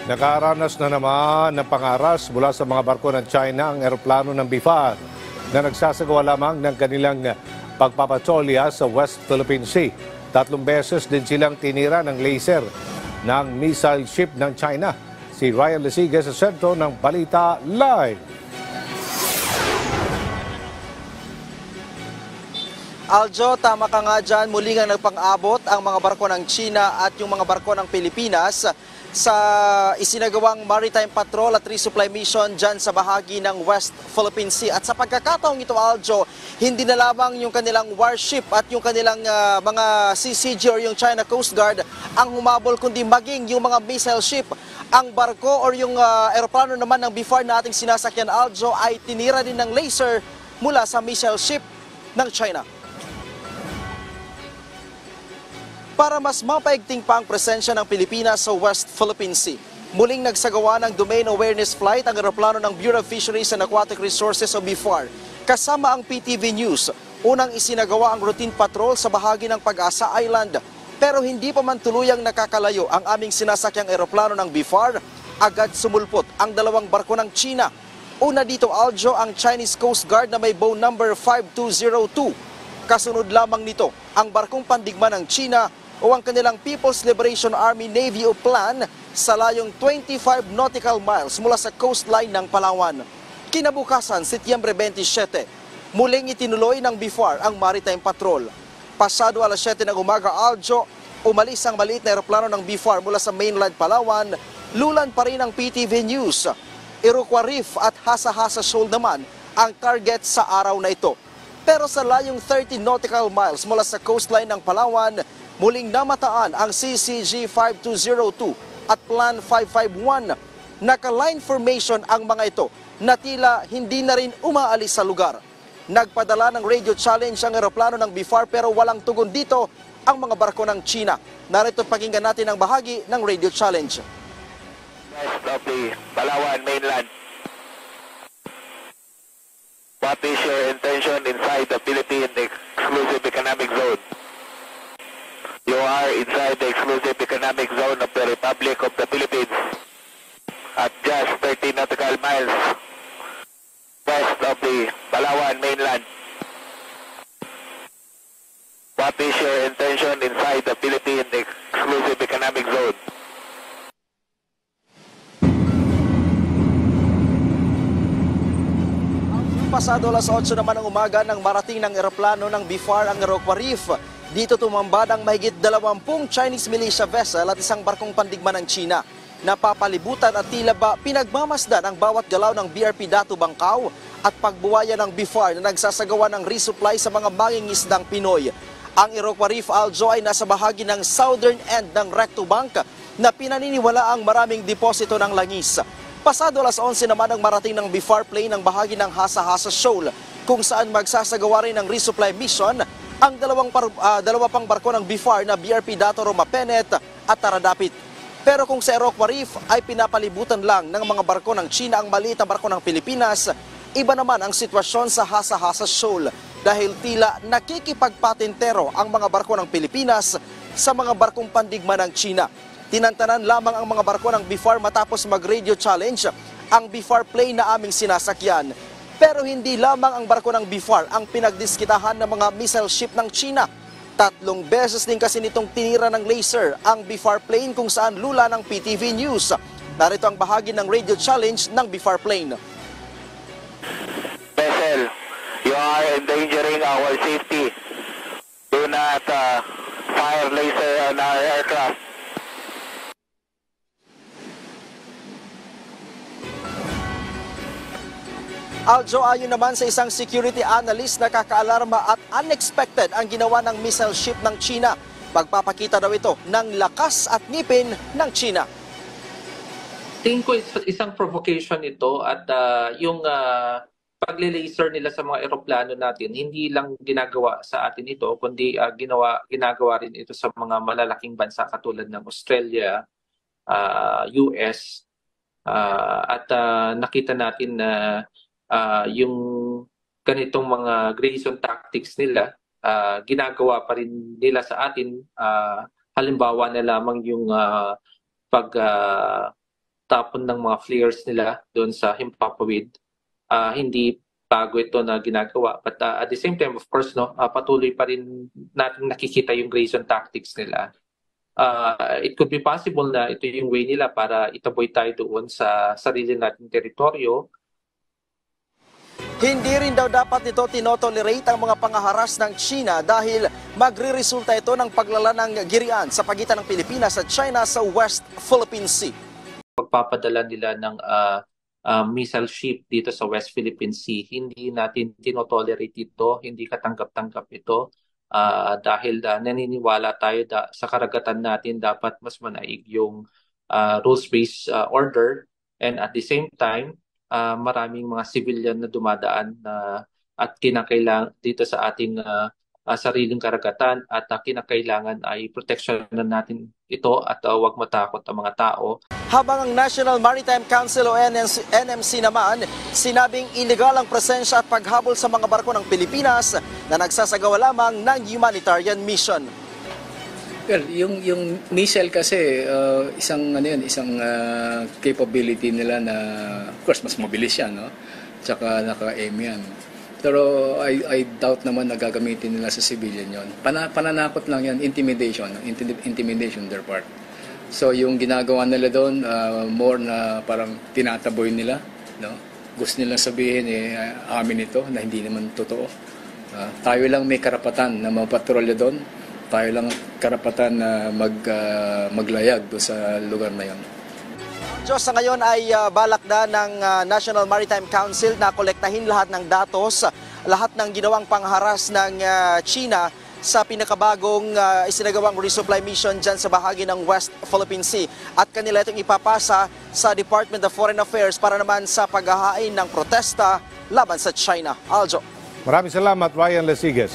Nakaranas na naman ng pangaras mula sa mga barko ng China ang eroplano ng BIFAR na nagsasagawa lamang ng kanilang pagpapatrolya sa West Philippine Sea. 3 beses din silang tinira ng laser ng missile ship ng China. Si Ryan Lesigue sa sentro ng Balita Live. Aljo, tama ka nga dyan. Muli nga nagpang-abot ang mga barko ng China at yung mga barko ng Pilipinas sa isinagawang maritime patrol at resupply mission dyan sa bahagi ng West Philippine Sea. At sa pagkakataong ito, Aljo, hindi na lamang yung kanilang warship at yung kanilang mga CCG or yung China Coast Guard ang humabol, kundi maging yung mga missile ship. Ang barko or yung aeroplano naman ng BIFAR na ating sinasakyan, Aljo, ay tinira din ng laser mula sa missile ship ng China. Para mas mapaigting pa ang presensya ng Pilipinas sa West Philippine Sea, muling nagsagawa ng Domain Awareness Flight ang eroplano ng Bureau of Fisheries and Aquatic Resources o BIFAR. Kasama ang PTV News, unang isinagawa ang routine patrol sa bahagi ng Pag-asa Island. Pero hindi pa man tuluyang nakakalayo ang aming sinasakyang eroplano ng BIFAR, agad sumulpot ang 2 barko ng China. Una dito, Aljo, ang Chinese Coast Guard na may bow number 5202. Kasunod lamang nito ang barkong pandigma ng China o ang kanilang People's Liberation Army Navy o PLAN sa layong 25 nautical miles mula sa coastline ng Palawan. Kinabukasan, Setyembre 27, muling itinuloy ng BIFAR ang maritime patrol. Pasado alas 7 ng umaga, Aljo, umalis ang maliit na eroplano ng BIFAR mula sa mainland Palawan, lulan pa rin ang PTV News. Iroquois Reef at Hasa-Hasa Shoal naman ang target sa araw na ito. Pero sa layong 30 nautical miles mula sa coastline ng Palawan, muling namataan ang CCG 5202 at Plan 551. Naka-line formation ang mga ito na tila hindi na rin umaalis sa lugar. Nagpadala ng radio challenge ang eroplano ng BIFAR pero walang tugon dito ang mga barko ng China. Narito pakinggan natin ang bahagi ng radio challenge. West of the Palawan mainland. What is your intention inside the Philippine Exclusive Economic Zone? You are inside the exclusive economic zone of the Republic of the Philippines at just 30 nautical miles west of the Palawan mainland. What is your intention inside the Philippine Exclusive Economic Zone? Pasado alas 8 naman ng umaga nang marating ng eroplano ng BIFAR ang Iroquois Reef. Dito tumambad ang mahigit 20 Chinese militia vessel at isang barkong pandigma ng China. Napapalibutan at tila ba pinagmamasdan ang bawat galaw ng BRP Datu Bangkao at pagbuwaya ng BIFAR na nagsasagawa ng resupply sa mga mangingisdang Pinoy. Ang Iroquois Reef, Aljo, ay nasa bahagi ng southern end ng Recto Bank na pinaniniwala ang maraming deposito ng langis. Pasado alas 11 naman ang marating ng BIFAR plane ng bahagi ng Hasa-Hasa Shoal kung saan magsasagawa rin ng resupply mission ang dalawa pang barko ng BIFAR na BRP Dato Roma Penet at Taradapit. Pero kung sa Iroquois Reef ay pinapalibutan lang ng mga barko ng China ang maliit na barko ng Pilipinas, iba naman ang sitwasyon sa Hasa-Hasa Shoal dahil tila nakikipagpatintero ang mga barko ng Pilipinas sa mga barkong pandigma ng China. Tinantanan lamang ang mga barko ng BIFAR matapos mag-radio challenge ang BIFAR plane na aming sinasakyan. Pero hindi lamang ang barko ng BIFAR ang pinagdiskitahan ng mga missile ship ng China. 3 beses din kasi nitong tinira ng laser ang BIFAR plane kung saan lula ng PTV News. Narito ang bahagi ng radio challenge ng BIFAR plane. Vessel, you are endangering our safety. Do not fire laser on our aircraft. Aljo, ayon naman sa isang security analyst, nakakaalarma at unexpected ang ginawa ng missile ship ng China. Pagpapakita daw ito ng lakas at ngipin ng China. Tingin ko isang provocation ito at yung pagle-laser nila sa mga eroplano natin, hindi lang ginagawa sa atin ito, kundi ginagawa rin ito sa mga malalaking bansa katulad ng Australia, US, at nakita natin na yung ganitong mga Grayson tactics nila, ginagawa pa rin nila sa atin. Halimbawa na lamang yung tapon ng mga flares nila doon sa Himpapawid. Hindi bago ito na ginagawa. But at the same time, of course, patuloy pa rin natin nakikita yung grazon tactics nila. It could be possible na ito yung way nila para itaboy tayo doon sa sarili nating teritoryo. Hindi rin daw dapat nito tinotolerate ang mga pangaharas ng China dahil magre-resulta ito ng paglala ng girian sa pagitan ng Pilipinas at China sa West Philippine Sea. Pagpapadala nila ng missile ship dito sa West Philippine Sea, hindi natin tinotolerate ito, hindi katanggap-tanggap ito dahil naniniwala tayo sa karagatan natin dapat mas manaig yung rules-based order, and at the same time, maraming mga civilian na dumadaan at kinakailangan dito sa ating sariling karagatan at kinakailangan ay proteksyonan natin ito at huwag matakot ang mga tao. Habang ang National Maritime Council o NMC naman, sinabing illegal ang presensya at paghabol sa mga barko ng Pilipinas na nagsasagawa lamang ng humanitarian mission. Well, yung missile kasi isang capability nila na of course mas mabilis yan, no? Tsaka naka-aim yan. Pero I doubt naman na gagamitin nila sa civilian yon. Pananakot lang yan, intimidation their part. So yung ginagawa nila doon, more na parang tinataboy nila, no? Gusto nilang sabihin amin ito na hindi naman totoo. Tayo lang may karapatan na mapatrolya doon. Tayo lang karapatan na maglayag doon sa lugar na yon. Diyos, sa ngayon ay balak na ng National Maritime Council na kolektahin lahat ng datos, lahat ng ginawang pangharas ng China sa pinakabagong isinagawang resupply mission dyan sa bahagi ng West Philippine Sea. At kanila itong ipapasa sa Department of Foreign Affairs para naman sa paghahain ng protesta laban sa China. Aljo. Maraming salamat, Ryan Lesiges.